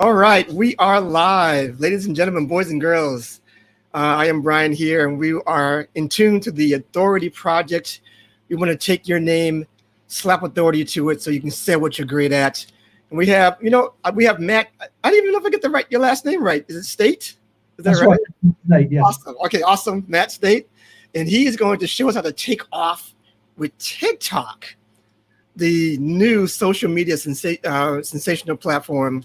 All right, we are live, ladies and gentlemen, boys and girls. I am Brian here, and we are in tune to the Authority Project. We want to take your name, slap authority to it, so you can say what you're great at. And we have Matt. I didn't even know if I get your last name right. Is it Stait? Is that That's right? Stait, yes. Awesome. Okay, awesome, Matt Stait, and he is going to show us how to take off with TikTok, the new social media sensational platform.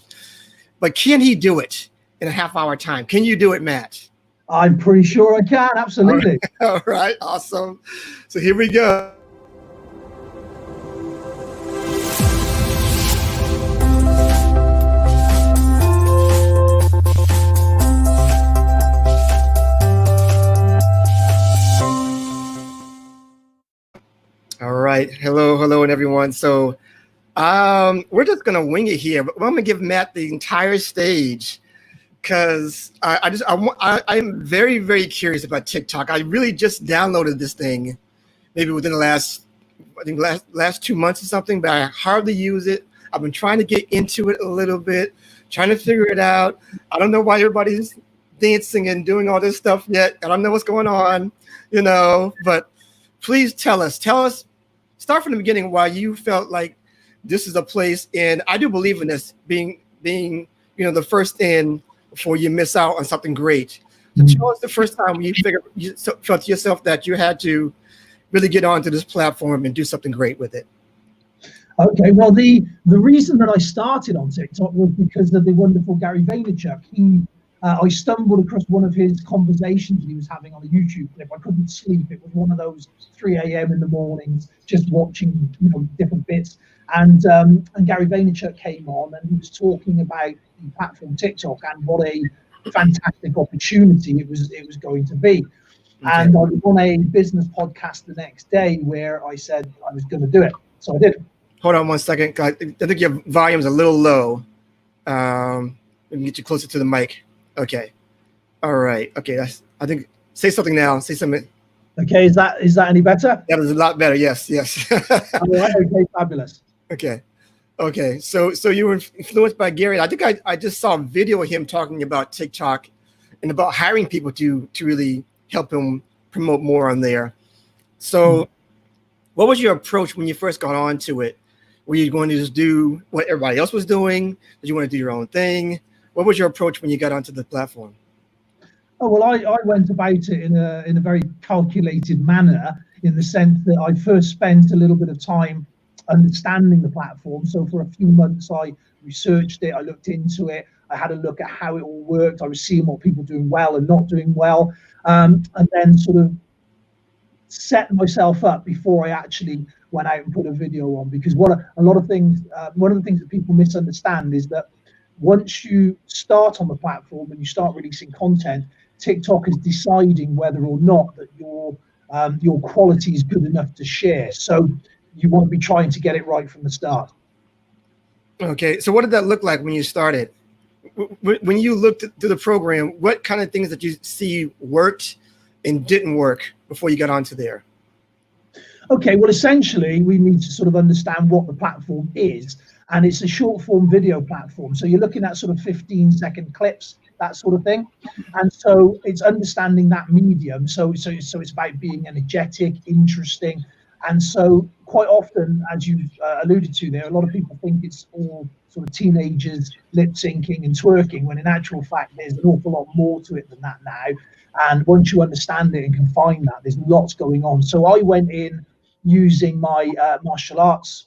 But can he do it in a half-hour time? Can you do it, Matt? I'm pretty sure I can, absolutely. All right, awesome. So here we go. All right, hello, and everyone. So we're just gonna wing it here, but I'm gonna give Matt the entire stage because I'm very, very curious about TikTok. I really just downloaded this thing maybe within the last 2 months or something, but I hardly use it. I've been trying to get into it a little bit, trying to figure it out. I don't know why everybody's dancing and doing all this stuff yet. I don't know what's going on, but please tell us, start from the beginning why you felt like this is a place, and I do believe in this being the first in before you miss out on something great. So tell us the first time you felt to yourself that you had to really get onto this platform and do something great with it. Okay, well, the reason that I started on TikTok was because of the wonderful Gary Vaynerchuk. I stumbled across one of his conversations he was having on a YouTube clip. I couldn't sleep. It was one of those 3 a.m. in the mornings, just watching different bits. And Gary Vaynerchuk came on, and he was talking about the platform TikTok and what a fantastic opportunity it was going to be. Okay. And I was on a business podcast the next day where I said I was going to do it, so I did. Hold on one second. I think your volume's a little low. Let me get you closer to the mic. Okay. All right. Okay. I think. Say something now. Say something. Okay. Is that any better? That is a lot better. Yes. All right, okay. Fabulous. Okay. So you were influenced by Gary. I think I just saw a video of him talking about TikTok and about hiring people to really help him promote more on there. So what was your approach when you first got onto it? Were you going to just do what everybody else was doing? Did you want to do your own thing? What was your approach when you got onto the platform? Oh, well, I went about it in a very calculated manner, in the sense that I first spent a little bit of time understanding the platform. So for a few months, I researched it, I looked into it, I had a look at how it all worked. I was seeing what people were doing well and not doing well, and then sort of set myself up before I actually went out and put a video on. Because one of the things that people misunderstand is that once you start on the platform and you start releasing content, TikTok is deciding whether or not that your quality is good enough to share. So you want to be trying to get it right from the start. Okay, so what did that look like when you started? When you looked through the program, what kind of things did you see worked and didn't work before you got onto there? Okay, well, essentially, we need to sort of understand what the platform is. And it's a short form video platform. So you're looking at sort of 15-second clips, that sort of thing. And so it's understanding that medium. So it's about being energetic, interesting. And so quite often, as you alluded to there, a lot of people think it's all sort of teenagers lip syncing and twerking, when in actual fact, there's an awful lot more to it than that now. And once you understand it and can find that, there's lots going on. So I went in using my martial arts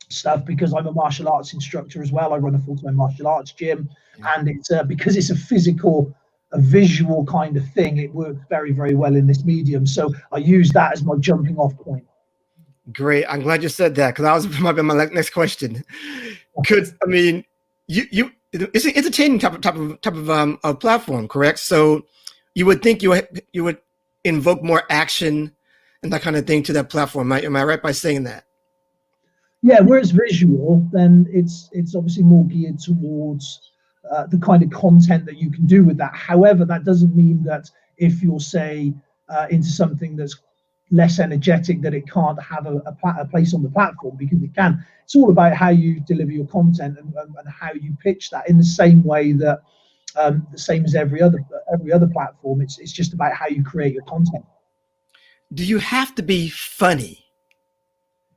stuff, because I'm a martial arts instructor as well. I run a full-time martial arts gym, and it's because it's a visual kind of thing, it works very, very well in this medium. So I use that as my jumping off point. Great. I'm glad you said that, because that might be my next question. Because I mean, it's an entertaining type of platform, correct? So you would think you would invoke more action and that kind of thing to that platform. Am I right by saying that? Yeah, where it's visual, then it's obviously more geared towards the kind of content that you can do with that. However, that doesn't mean that if you're, say, into something that's less energetic, that it can't have a place on the platform, because it can. It's all about how you deliver your content and how you pitch that, in the same way that the same as every other platform. It's just about how you create your content. Do you have to be funny?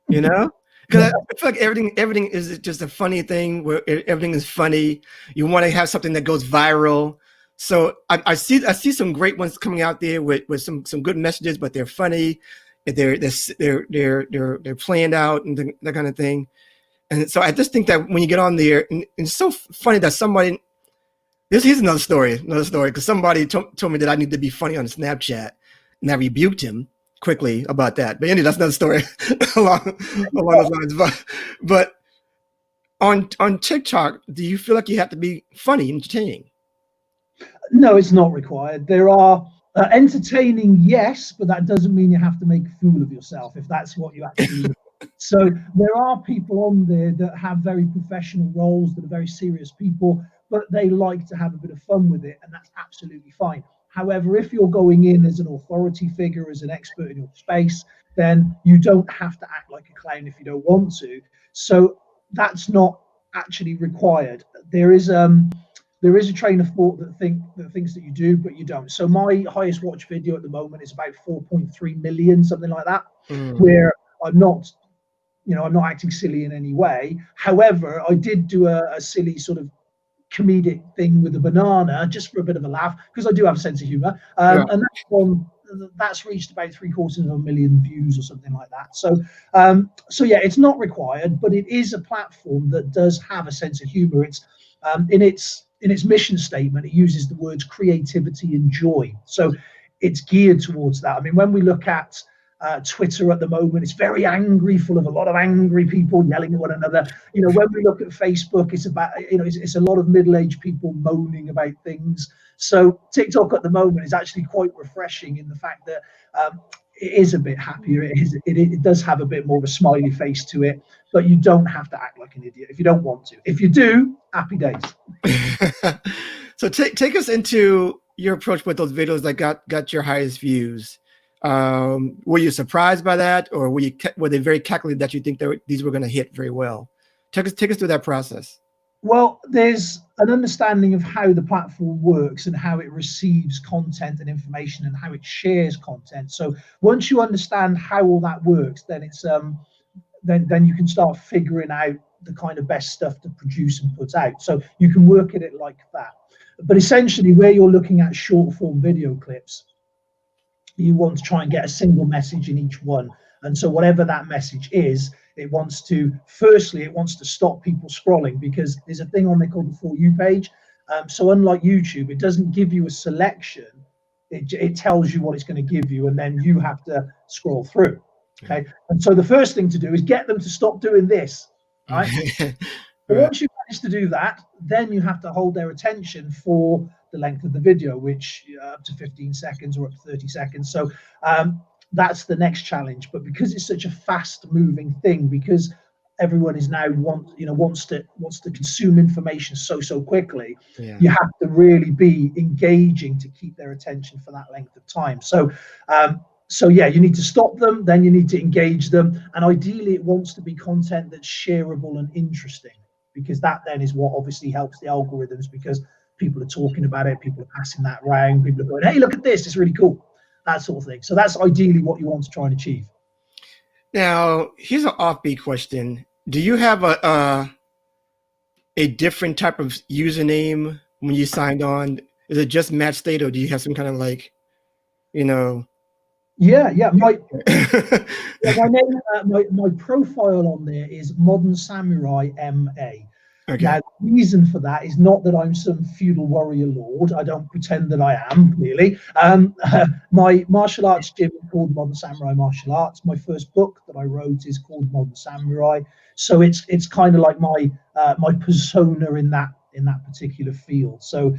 You know, because I feel like everything is just a funny thing where everything is funny. You want to have something that goes viral. So I see some great ones coming out there with some good messages, but they're funny, they're planned out and that kind of thing. And so I just think that when you get on there, and it's so funny that somebody. Here's another story, because somebody told me that I need to be funny on Snapchat, and I rebuked him quickly about that. But anyway, that's another story along those lines. But on TikTok, do you feel like you have to be funny, entertaining? No, it's not required. There are entertaining, yes, but that doesn't mean you have to make a fool of yourself if that's what you actually. So there are people on there that have very professional roles, that are very serious people, but they like to have a bit of fun with it, and that's absolutely fine. However, if you're going in as an authority figure, as an expert in your space, then you don't have to act like a clown if you don't want to. So that's not actually required. There is a train of thought that thinks that you do, but you don't. So my highest watch video at the moment is about 4.3 million, something like that, where I'm not acting silly in any way. However, I did do a silly sort of comedic thing with a banana, just for a bit of a laugh, because I do have a sense of humor. And that's reached about 750,000 views or something like that. So yeah, it's not required, but it is a platform that does have a sense of humor. It's in its mission statement, it uses the words creativity and joy. So it's geared towards that. I mean, when we look at Twitter at the moment, it's very angry, full of a lot of angry people yelling at one another. When we look at Facebook, it's about, it's a lot of middle-aged people moaning about things. So TikTok at the moment is actually quite refreshing in the fact that it is a bit happier. It does have a bit more of a smiley face to it, but you don't have to act like an idiot if you don't want to. If you do, happy days. So take us into your approach with those videos that got your highest views. Were you surprised by that, or were they very calculated that you think these were going to hit very well? Take us through that process. Well, there's an understanding of how the platform works and how it receives content and information and how it shares content. So once you understand how all that works, then it's then you can start figuring out the kind of best stuff to produce and put out. So you can work at it like that. But essentially, where you're looking at short form video clips, you want to try and get a single message in each one. And so whatever that message is, it wants to stop people scrolling, because there's a thing on there called the For You page. So unlike YouTube, it doesn't give you a selection. It tells you what it's going to give you, and then you have to scroll through. Okay. And so the first thing to do is get them to stop doing this. Right. But once you manage to do that, then you have to hold their attention for the length of the video, which up to 15 seconds or up to 30 seconds. So that's the next challenge. But because it's such a fast moving thing, because everyone is now wants to consume information so quickly, you have to really be engaging to keep their attention for that length of time. So yeah, you need to stop them, then you need to engage them, and ideally it wants to be content that's shareable and interesting, because that then is what obviously helps the algorithms, because people are talking about it, people are passing that around, people are going, hey, look at this, it's really cool, that sort of thing. So that's ideally what you want to try and achieve. Now, here's an offbeat question. Do you have a different type of username when you signed on? Is it just Matt Stait, or do you have some kind of Yeah. My name, my profile on there is Modern Samurai MA. Okay. Now, the reason for that is not that I'm some feudal warrior lord. I don't pretend that I am, really. My martial arts gym is called Modern Samurai Martial Arts. My first book that I wrote is called Modern Samurai. So it's kind of like my persona in that particular field. So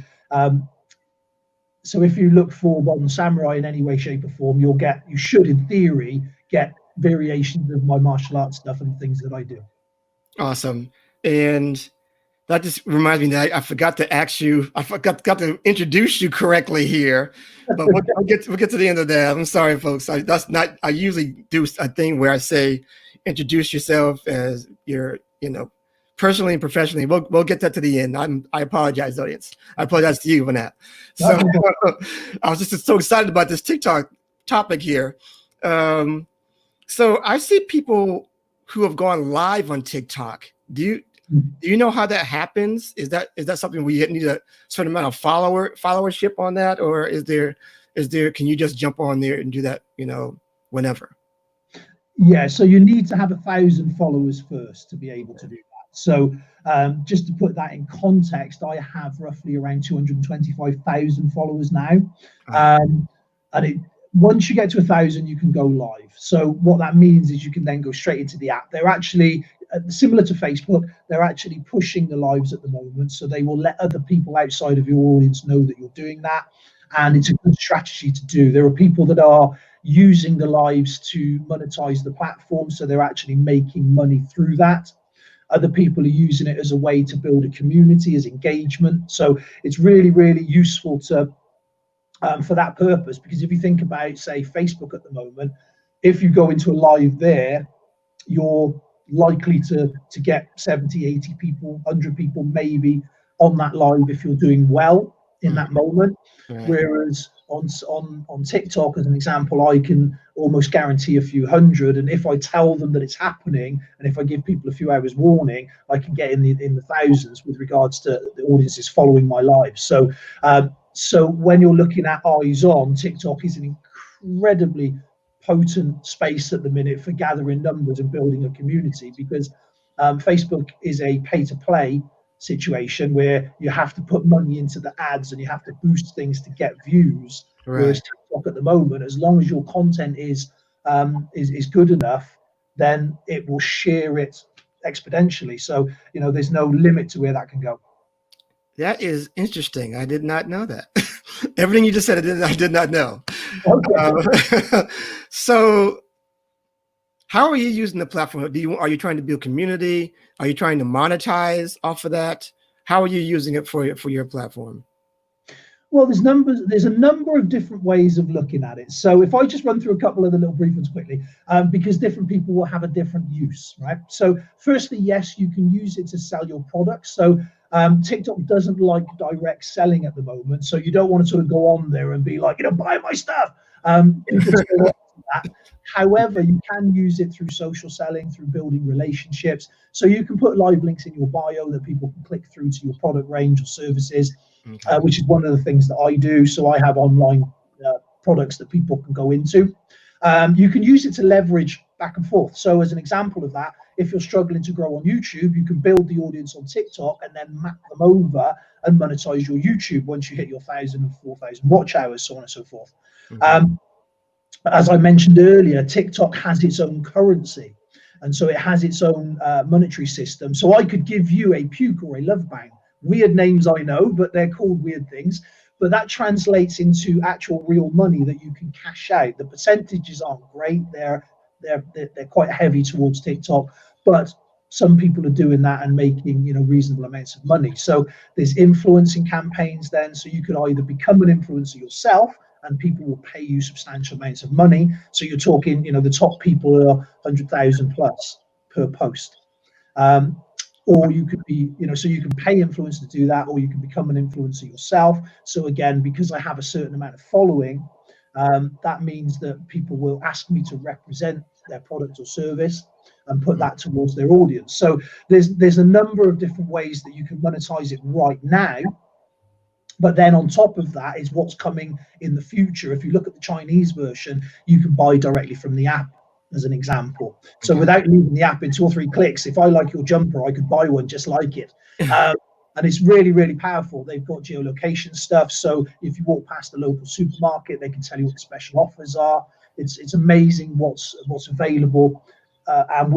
if you look for Modern Samurai in any way, shape, or form, you should, in theory, get variations of my martial arts stuff and things that I do. Awesome. And That just reminds me that I forgot to ask you. I forgot to introduce you correctly here, but we'll get to the end of that. I'm sorry, folks. That's not. I usually do a thing where I say, introduce yourself as your, personally and professionally. We'll get that to the end. I apologize, audience. I apologize to you for that. So I was just so excited about this TikTok topic here. So I see people who have gone live on TikTok. Do you know how that happens? Is that something we need a certain amount of followership on that, or is there can you just jump on there and do that, whenever? Yeah, so you need to have 1,000 followers first to be able to do that. So just to put that in context, I have roughly around 225,000 followers now. And once you get to 1,000, you can go live. So what that means is you can then go straight into the app. They're actually similar to Facebook. They're actually pushing the lives at the moment. So they will let other people outside of your audience know that you're doing that. And it's a good strategy to do. There are people that are using the lives to monetize the platform. So they're actually making money through that. Other people are using it as a way to build a community, as engagement. So it's really, really useful to for that purpose, because if you think about, say, Facebook at the moment, if you go into a live there, you're likely to get 70, 80 people, 100 people maybe on that live if you're doing well in that moment. Right. Whereas on TikTok, as an example, I can almost guarantee a few hundred, and if I tell them that it's happening, and if I give people a few hours warning, I can get in the thousands with regards to the audiences following my live. So so when you're looking at eyes on, TikTok is an incredibly potent space at the minute for gathering numbers and building a community, because Facebook is a pay-to-play situation where you have to put money into the ads and you have to boost things to get views. Right. Whereas TikTok at the moment, as long as your content is good enough, then it will share it exponentially. So there's no limit to where that can go. That is interesting. I did not know that. Everything you just said, I did not know. Okay. So how are you using the platform? Are you trying to build community? Are you trying to monetize off of that? How are you using it for your platform? Well, there's a number of different ways of looking at it. So if I just run through a couple of the little brief ones quickly, because different people will have a different use, right? So firstly, yes, you can use it to sell your products. So TikTok doesn't like direct selling at the moment. So you don't want to sort of go on there and be like, buy my stuff. People turn off that. However, you can use it through social selling, through building relationships. So you can put live links in your bio that people can click through to your product range or services, which is one of the things that I do. So I have online products that people can go into. You can use it to leverage back and forth. So as an example of that, if you're struggling to grow on YouTube, you can build the audience on TikTok and then map them over and monetize your YouTube once you hit your 1,000 and 4,000 watch hours, so on and so forth. As I mentioned earlier, TikTok has its own currency. And so it has its own monetary system. So I could give you a puke or a love bang. Weird names, I know, but they're called weird things. But that translates into actual real money that you can cash out. The percentages aren't great. They're quite heavy towards TikTok, but some people are doing that and making reasonable amounts of money. So there's influencing campaigns then. So you could either become an influencer yourself, and people will pay you substantial amounts of money. So you're talking, the top people are 100,000 plus per post. Or you could be, so you can pay influencers to do that, or you can become an influencer yourself. So again, because I have a certain amount of following, that means that people will ask me to represent their product or service and put that towards their audience. So there's a number of different ways that you can monetize it right now. But then on top of that is what's coming in the future. If you look at the Chinese version, you can buy directly from the app, as an example. So without leaving the app, in 2 or 3 clicks, if I like your jumper, I could buy one just like it. And it's really, really powerful. They've got geolocation stuff. So if you walk past a local supermarket, they can tell you what the special offers are. It's amazing what's available. And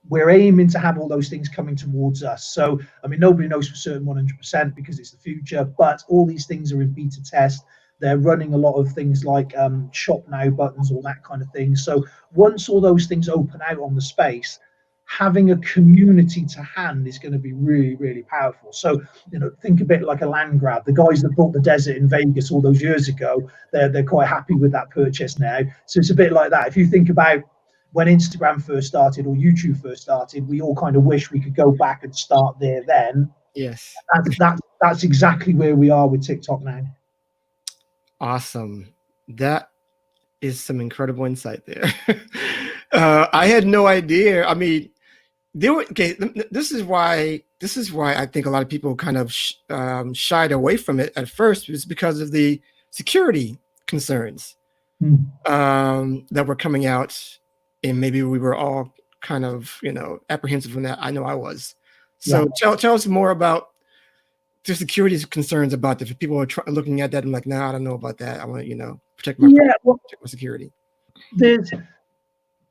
we're aiming to have all those things coming towards us. So, I mean, nobody knows for certain 100% because it's the future, but all these things are in beta test. They're running a lot of things like shop now buttons, all that kind of thing. So once all those things open out on the space, having a community to hand is going to be really, really powerful. So, think a bit like a land grab. The guys that bought the desert in Vegas all those years ago, they're quite happy with that purchase now. So it's a bit like that. If you think about when Instagram first started or YouTube first started, we all kind of wish we could go back and start there then. Yes. That's exactly where we are with TikTok now. Awesome. That is some incredible insight there. I had no idea. I mean, this is why I think a lot of people kind of shied away from it at first, was because of the security concerns that were coming out, and maybe we were all kind of apprehensive from that. I know I was. So tell us more about the security concerns about that. If people are looking at that and like, nah, I don't know about that. I want to protect my protect my security.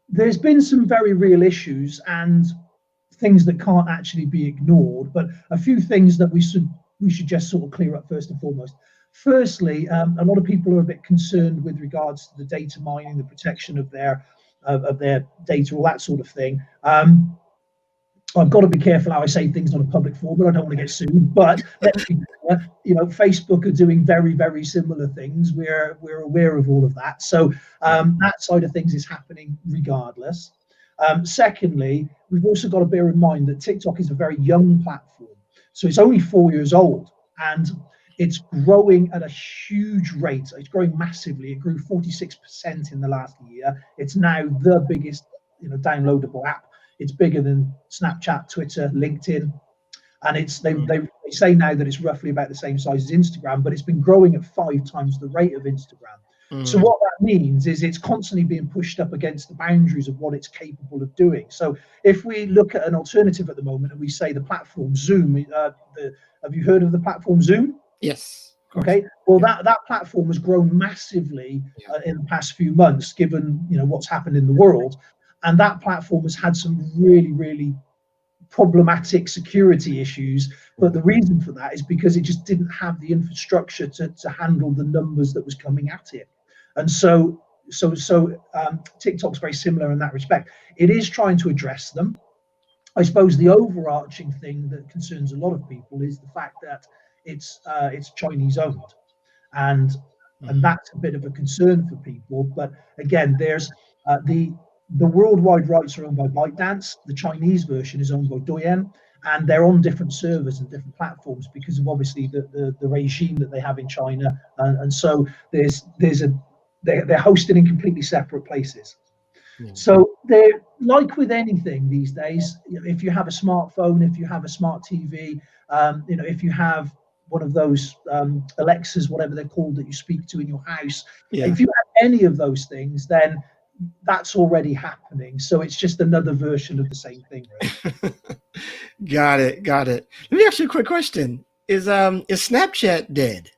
There's been some very real issues and things that can't actually be ignored, but a few things that we should just sort of clear up first and foremost. Firstly, a lot of people are a bit concerned with regards to the data mining, the protection of their data, all that sort of thing. I've got to be careful how I say things on a public forum, but I don't want to get sued. But let's be clear, Facebook are doing very, very similar things. We're aware of all of that. So that side of things is happening regardless. Secondly, we've also got to bear in mind that TikTok is a very young platform. So it's only 4 years old, and it's growing at a huge rate. It's growing massively. It grew 46% in the last year. It's now the biggest downloadable app. It's bigger than Snapchat, Twitter, LinkedIn, and they say now that it's roughly about the same size as Instagram, but it's been growing at 5 times the rate of Instagram. So what that means is it's constantly being pushed up against the boundaries of what it's capable of doing. So if we look at an alternative at the moment and we say the platform Zoom, have you heard of the platform Zoom? Yes. Okay. Well, that platform has grown massively in the past few months, given what's happened in the world. And that platform has had some really, really problematic security issues. But the reason for that is because it just didn't have the infrastructure to handle the numbers that was coming at it. And so TikTok's very similar in that respect. It is trying to address them. I suppose the overarching thing that concerns a lot of people is the fact that it's Chinese owned. And that's a bit of a concern for people. But again, there's the worldwide rights are owned by ByteDance. The Chinese version is owned by Douyin, and they're on different servers and different platforms because of obviously the regime that they have in China. And so they're hosted in completely separate places. So they're like with anything these days. If you have a smartphone, if you have a smart TV, if you have one of those Alexas, whatever they're called, that you speak to in your house, if you have any of those things, then that's already happening. So it's just another version of the same thing, really. Got it. Let me ask you a quick question. Is Snapchat dead?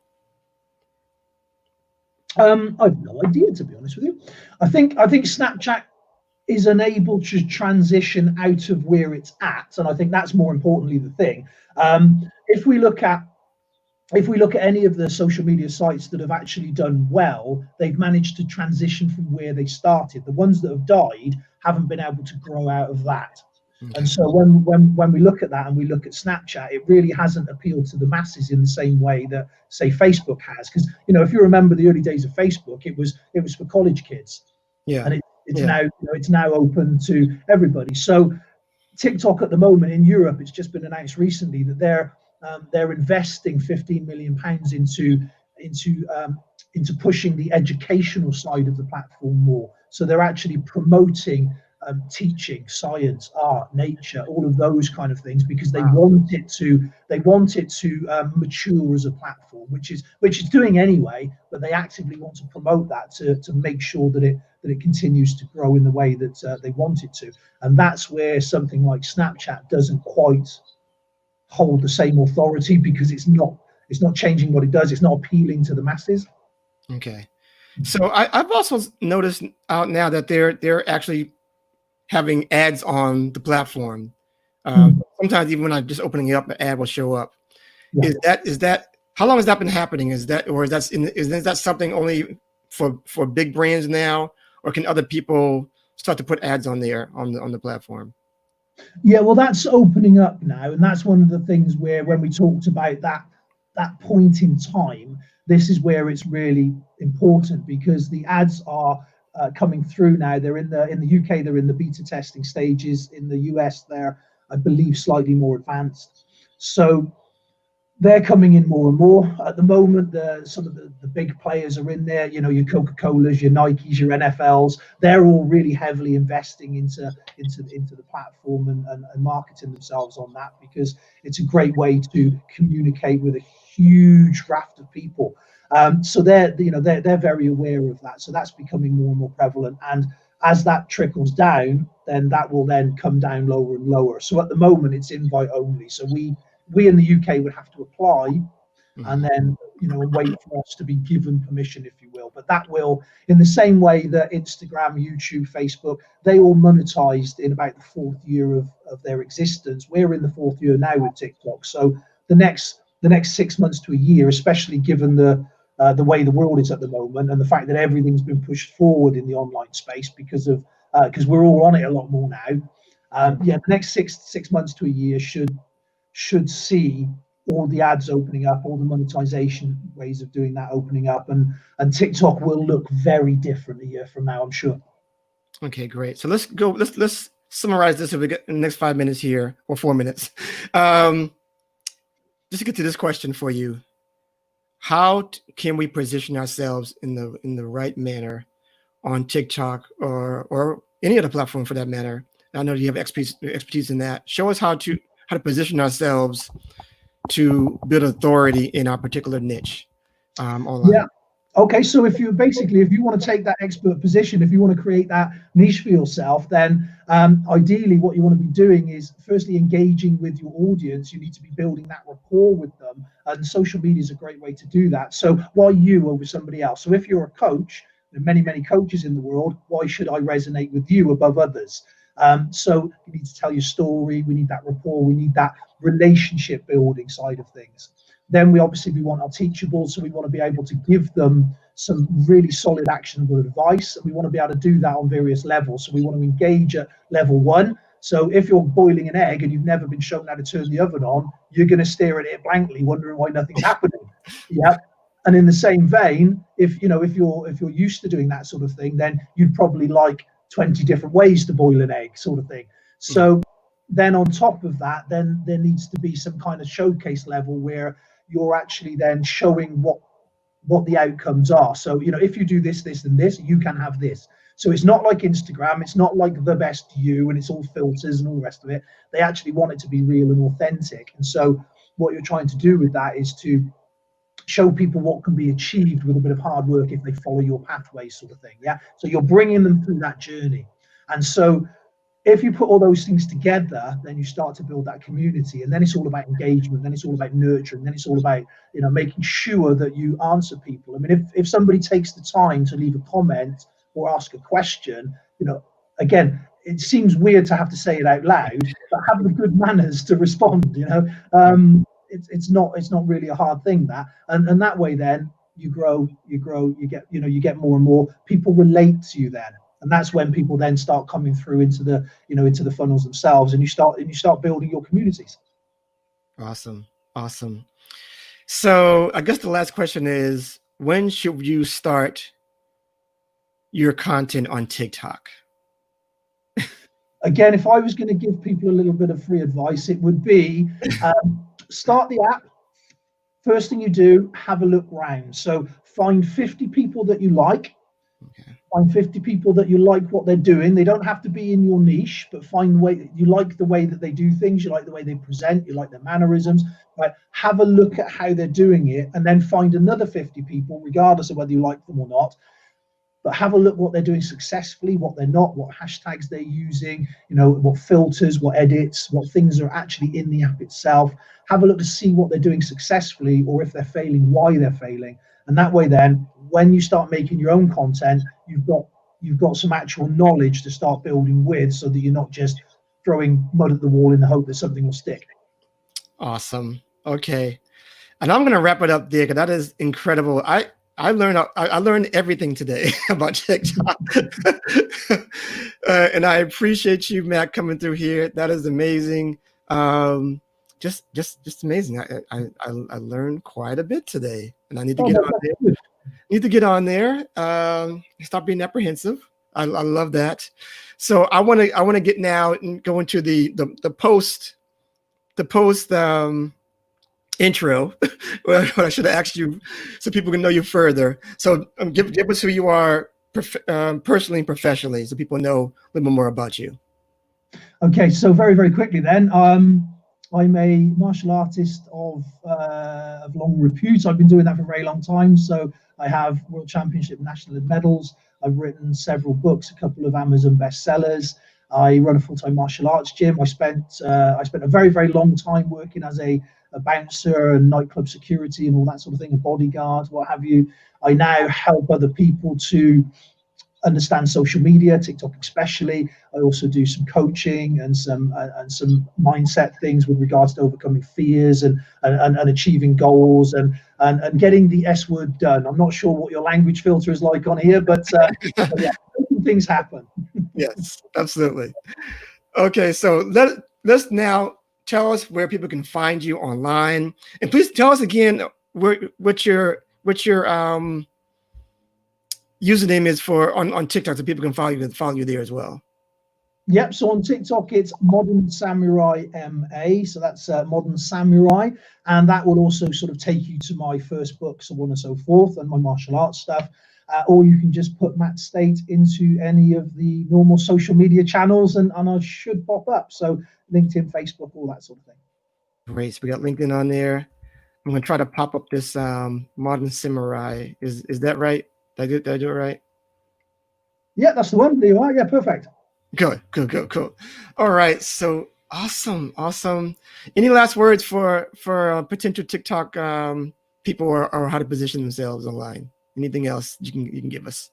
I've no idea, to be honest with you. I think Snapchat is unable to transition out of where it's at, and I think that's more importantly the thing. If we look at any of the social media sites that have actually done well, they've managed to transition from where they started. The ones that have died haven't been able to grow out of that. Okay. And so when we look at that and we look at Snapchat, it really hasn't appealed to the masses in the same way that, say, Facebook has. Because if you remember the early days of Facebook, it was for college kids. Yeah. And it's now open to everybody. So TikTok at the moment in Europe, it's just been announced recently that they're investing £15 million into pushing the educational side of the platform more. So they're actually promoting teaching, science, art, nature, all of those kind of things, because they want it to mature as a platform, which is doing anyway. But they actively want to promote that to make sure that it continues to grow in the way that they want it to. And that's where something like Snapchat doesn't quite hold the same authority, because it's not changing what it does. It's not appealing to the masses. Okay. So I've also noticed out now that they're actually having ads on the platform. Sometimes even when I'm just opening it up, an ad will show up. Yeah. Is that how long has that been happening? Is that something only for big brands now, or can other people start to put ads on there on the platform? Yeah, well, that's opening up now, and that's one of the things where when we talked about that point in time, this is where it's really important because the ads are coming through now. They're in the UK, they're in the beta testing stages. In the US, they're, I believe, slightly more advanced. So they're coming in more and more at the moment. Some of the big players are in there. You know, your Coca-Colas, your Nikes, your NFLs. They're all really heavily investing into the platform and marketing themselves on that because it's a great way to communicate with a huge raft of people. So they're very aware of that. So that's becoming more and more prevalent. And as that trickles down, then that will then come down lower and lower. So at the moment, it's invite only. So we in the UK would have to apply and then wait for us to be given permission, if you will. But that will, in the same way that Instagram, YouTube, Facebook, they all monetized in about the fourth year of their existence. We're in the fourth year now with TikTok. So the next 6 months to a year, especially given the way the world is at the moment and the fact that everything's been pushed forward in the online space because we're all on it a lot more now. The next six months to a year should see all the ads opening up, all the monetization ways of doing that opening up, and TikTok will look very different a year from now, I'm sure. Okay, great. So let's go. Let's summarize this. If we get in the next 5 minutes here or 4 minutes, just to get to this question for you: how can we position ourselves in the right manner on TikTok or any other platform for that matter? I know you have expertise in that. Show us how to position ourselves to build authority in our particular niche online. Yeah. Okay, so if you want to take that expert position, if you want to create that niche for yourself, then ideally what you want to be doing is firstly engaging with your audience. You need to be building that rapport with them, and social media is a great way to do that. So why you over somebody else? So if you're a coach, there are many coaches in the world, why should I resonate with you above others? So you need to tell your story. We need that rapport. We need that relationship building side of things. Then we want our teachable, so we want to be able to give them some really solid actionable advice, and we want to be able to do that on various levels. So we want to engage at level 1. So if you're boiling an egg and you've never been shown how to turn the oven on, you're going to stare at it blankly, wondering why nothing's happening. Yeah. And in the same vein, if you're used to doing that sort of thing, then you'd probably like 20 different ways to boil an egg, sort of thing. So then on top of that, then there needs to be some kind of showcase level where you're actually then showing what the outcomes are. So if you do this and this, you can have this. So it's not like Instagram, it's not like the best you and it's all filters and all the rest of it. They actually want it to be real and authentic. And so what you're trying to do with that is to show people what can be achieved with a bit of hard work if they follow your pathway, sort of thing. Yeah. So you're bringing them through that journey. And so if you put all those things together, then you start to build that community, and then it's all about engagement, then it's all about nurturing, then it's all about making sure that you answer people. I mean, if somebody takes the time to leave a comment or ask a question, again, it seems weird to have to say it out loud, but have the good manners to respond. It's not really a hard thing, that, and that way then you grow, you get more and more people relate to you then. And that's when people then start coming through into the funnels themselves, and you start building your communities. Awesome. So I guess the last question is, when should you start your content on TikTok? Again, if I was going to give people a little bit of free advice, it would be start the app. First thing you do, have a look round. So find 50 people that you like. Okay. Find 50 people that you like what they're doing. They don't have to be in your niche, but find the way you like the way that they do things. You like the way they present. You like their mannerisms. Right? Have a look at how they're doing it, and then find another 50 people, regardless of whether you like them or not. But have a look what they're doing successfully, what they're not, what hashtags they're using, what filters, what edits, what things are actually in the app itself. Have a look to see what they're doing successfully, or if they're failing, why they're failing. And that way then, when you start making your own content, you've got some actual knowledge to start building with, so that you're not just throwing mud at the wall in the hope that something will stick. Awesome. Okay. And I'm going to wrap it up there, because that is incredible. I learned everything today about TikTok. And I appreciate you, Matt, coming through here. That is amazing. Just amazing. I learned quite a bit today, and I need to Oh, get no, on that's there. good. Need to get on there. Stop being apprehensive. I love that. So I want to get now and go into the post intro. Well, I should have asked you so people can know you further. So give us who you are personally and professionally, so people know a little bit more about you. Okay, so very, very quickly then. I'm a martial artist of long repute. I've been doing that for a very long time. So I have world championship national medals. I've written several books, a couple of Amazon bestsellers. I run a full-time martial arts gym. I spent a very, very long time working as a bouncer and nightclub security and all that sort of thing, a bodyguard, what have you. I now help other people to understand social media, TikTok especially. I also do some coaching and some mindset things with regards to overcoming fears and achieving goals and getting the S word done. I'm not sure what your language filter is like on here, but yeah, things happen. Yes, absolutely. Okay, so let's now tell us where people can find you online, and please tell us again what your username is for on TikTok, so people can follow you there as well. Yep. So on TikTok, it's Modern Samurai MA. So that's Modern Samurai, and that will also sort of take you to my first book, so on and so forth, and my martial arts stuff. Or you can just put Matt Stait into any of the normal social media channels, and I should pop up. So LinkedIn, Facebook, all that sort of thing. Great. So we got LinkedIn on there. I'm gonna try to pop up this Modern Samurai. Is that right? Did I do it right? Yeah, that's the one. There you are. Yeah, perfect. Good. All right. So awesome. Any last words for potential TikTok people or how to position themselves online? Anything else you can give us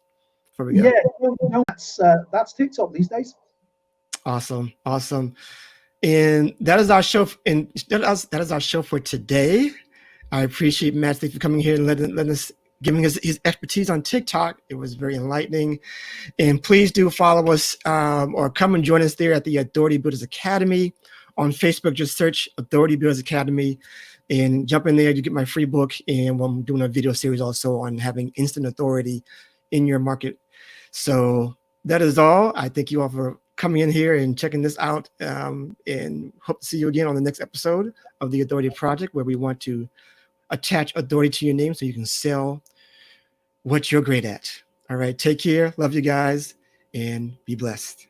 before we go? Yeah, that's TikTok these days. Awesome. And that is our show. And that is our show for today. I appreciate Matt Stait for coming here and letting us giving us his expertise on TikTok. It was very enlightening. And please do follow us or come and join us there at the Authority Builders Academy. On Facebook, just search Authority Builders Academy and jump in there. You get my free book. And I'm doing a video series also on having instant authority in your market. So that is all. I thank you all for coming in here and checking this out, and hope to see you again on the next episode of the Authority Project, where we want to attach authority to your name so you can sell what you're great at. All right, take care. Love you guys, and be blessed.